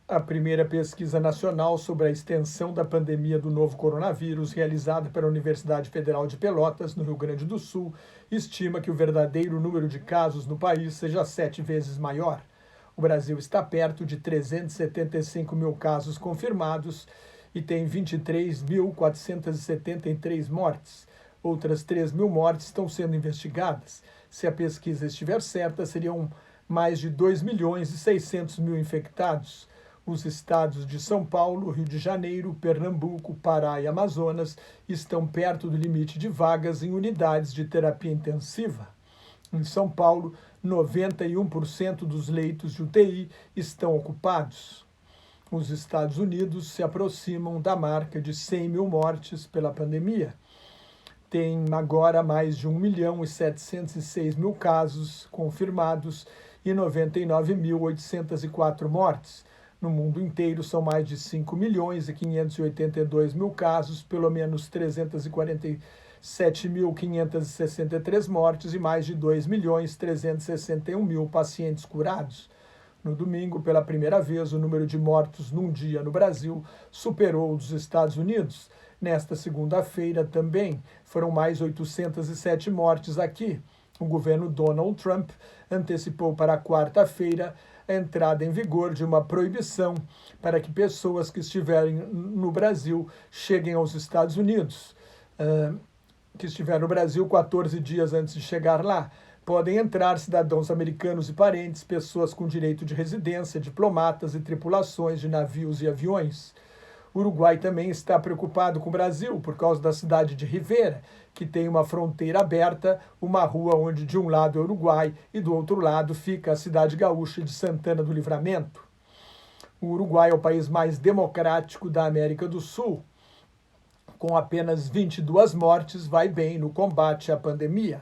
A primeira pesquisa nacional sobre a extensão da pandemia do novo coronavírus, realizada pela Universidade Federal de Pelotas, no Rio Grande do Sul, estima que o verdadeiro número de casos no país seja 7 vezes maior. O Brasil está perto de 375 mil casos confirmados e tem 23.473 mortes. Outras 3 mil mortes estão sendo investigadas. Se a pesquisa estiver certa, seriam mais de 2 milhões e 600 mil infectados. Os estados de São Paulo, Rio de Janeiro, Pernambuco, Pará e Amazonas estão perto do limite de vagas em unidades de terapia intensiva. Em São Paulo, 91% dos leitos de UTI estão ocupados. Os Estados Unidos se aproximam da marca de 100 mil mortes pela pandemia. Tem agora mais de 1.706.000 casos confirmados e 99.804 mortes. No mundo inteiro, são mais de 5.582.000 casos, pelo menos 347.563 mortes e mais de 2.361.000 pacientes curados. No domingo, pela primeira vez, o número de mortos num dia no Brasil superou o dos Estados Unidos. Nesta segunda-feira também foram mais 807 mortes aqui. O governo Donald Trump antecipou para a quarta-feira a entrada em vigor de uma proibição para que pessoas que estiverem no Brasil cheguem aos Estados Unidos, que estiver no Brasil 14 dias antes de chegar lá. Podem entrar cidadãos americanos e parentes, pessoas com direito de residência, diplomatas e tripulações de navios e aviões. O Uruguai também está preocupado com o Brasil por causa da cidade de Rivera, que tem uma fronteira aberta, uma rua onde de um lado é o Uruguai e do outro lado fica a cidade gaúcha de Santana do Livramento. O Uruguai é o país mais democrático da América do Sul. Com apenas 22 mortes, vai bem no combate à pandemia.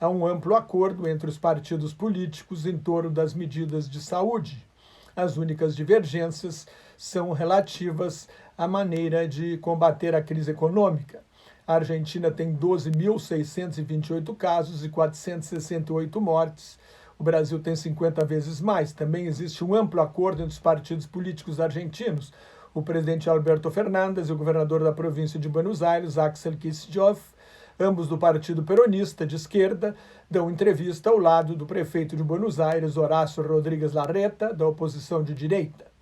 Há um amplo acordo entre os partidos políticos em torno das medidas de saúde. As únicas divergências são relativas à maneira de combater a crise econômica. A Argentina tem 12.628 casos e 468 mortes. O Brasil tem 50 vezes mais. Também existe um amplo acordo entre os partidos políticos argentinos. O presidente Alberto Fernandes e o governador da província de Buenos Aires, Axel Kicillof, ambos do Partido Peronista de esquerda, dão entrevista ao lado do prefeito de Buenos Aires, Horácio Rodrigues Larreta, da oposição de direita.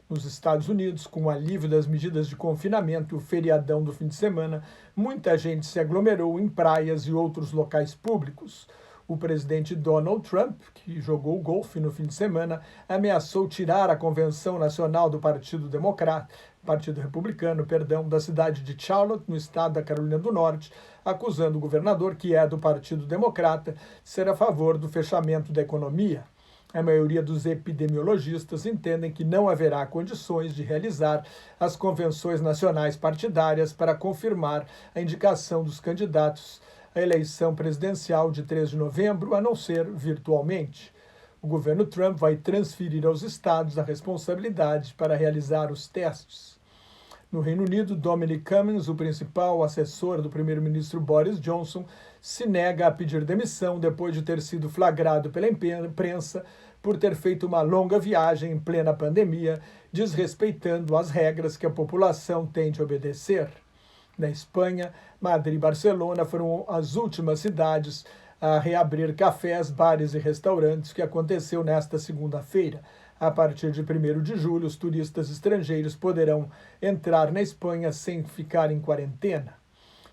Nos Estados Unidos, com o alívio das medidas de confinamento e o feriadão do fim de semana, muita gente se aglomerou em praias e outros locais públicos. O presidente Donald Trump, que jogou golfe no fim de semana, ameaçou tirar a Convenção Nacional do Partido Republicano, da cidade de Charlotte, no estado da Carolina do Norte, acusando o governador, que é do Partido Democrata, de ser a favor do fechamento da economia. A maioria dos epidemiologistas entendem que não haverá condições de realizar as convenções nacionais partidárias para confirmar a indicação dos candidatos à eleição presidencial de 3 de novembro, a não ser virtualmente. O governo Trump vai transferir aos estados a responsabilidade para realizar os testes. No Reino Unido, Dominic Cummings, o principal assessor do primeiro-ministro Boris Johnson, se nega a pedir demissão depois de ter sido flagrado pela imprensa por ter feito uma longa viagem em plena pandemia, desrespeitando as regras que a população tem de obedecer. Na Espanha, Madrid e Barcelona foram as últimas cidades a reabrir cafés, bares e restaurantes, que aconteceu nesta segunda-feira. A partir de 1º de julho, os turistas estrangeiros poderão entrar na Espanha sem ficar em quarentena.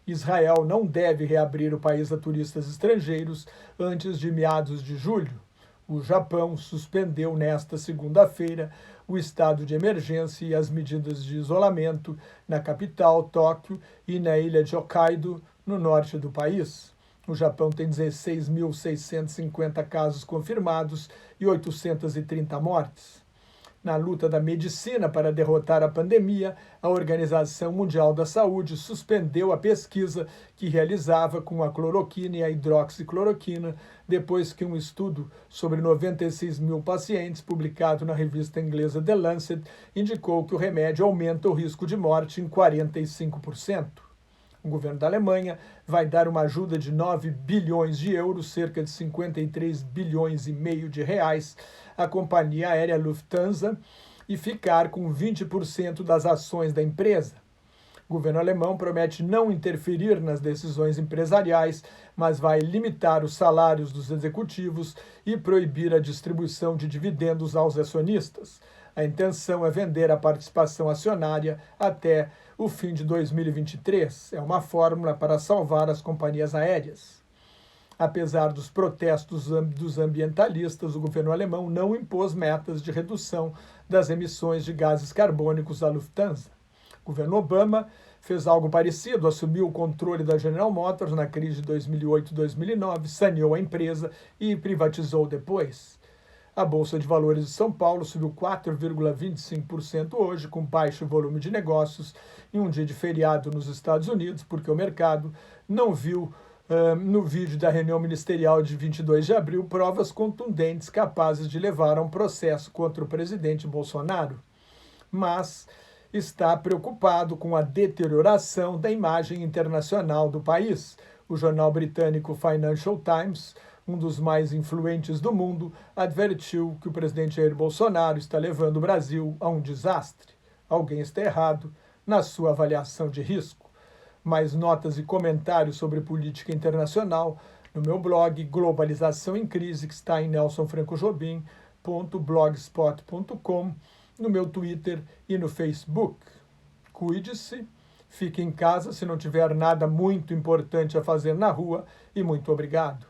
Israel não deve reabrir o país a turistas estrangeiros antes de meados de julho. O Japão suspendeu nesta segunda-feira o estado de emergência e as medidas de isolamento na capital, Tóquio, e na ilha de Hokkaido, no norte do país. O Japão tem 16.650 casos confirmados e 830 mortes. Na luta da medicina para derrotar a pandemia, a Organização Mundial da Saúde suspendeu a pesquisa que realizava com a cloroquina e a hidroxicloroquina, depois que um estudo sobre 96 mil pacientes, publicado na revista inglesa The Lancet, indicou que o remédio aumenta o risco de morte em 45%. O governo da Alemanha vai dar uma ajuda de 9 bilhões de euros, cerca de 53 bilhões e meio de reais, à companhia aérea Lufthansa, e ficar com 20% das ações da empresa. O governo alemão promete não interferir nas decisões empresariais, mas vai limitar os salários dos executivos e proibir a distribuição de dividendos aos acionistas. A intenção é vender a participação acionária até o fim de 2023. É uma fórmula para salvar as companhias aéreas. Apesar dos protestos dos ambientalistas, o governo alemão não impôs metas de redução das emissões de gases carbônicos à Lufthansa. O governo Obama fez algo parecido, assumiu o controle da General Motors na crise de 2008-2009, saneou a empresa e privatizou depois. A Bolsa de Valores de São Paulo subiu 4,25% hoje, com baixo volume de negócios em um dia de feriado nos Estados Unidos, porque o mercado não viu no vídeo da reunião ministerial de 22 de abril provas contundentes capazes de levar a um processo contra o presidente Bolsonaro. Mas está preocupado com a deterioração da imagem internacional do país. O jornal britânico Financial Times, um dos mais influentes do mundo, advertiu que o presidente Jair Bolsonaro está levando o Brasil a um desastre. Alguém está errado na sua avaliação de risco. Mais notas e comentários sobre política internacional no meu blog Globalização em Crise, que está em nelsonfrancojobim.blogspot.com, no meu Twitter e no Facebook. Cuide-se, fique em casa se não tiver nada muito importante a fazer na rua e muito obrigado.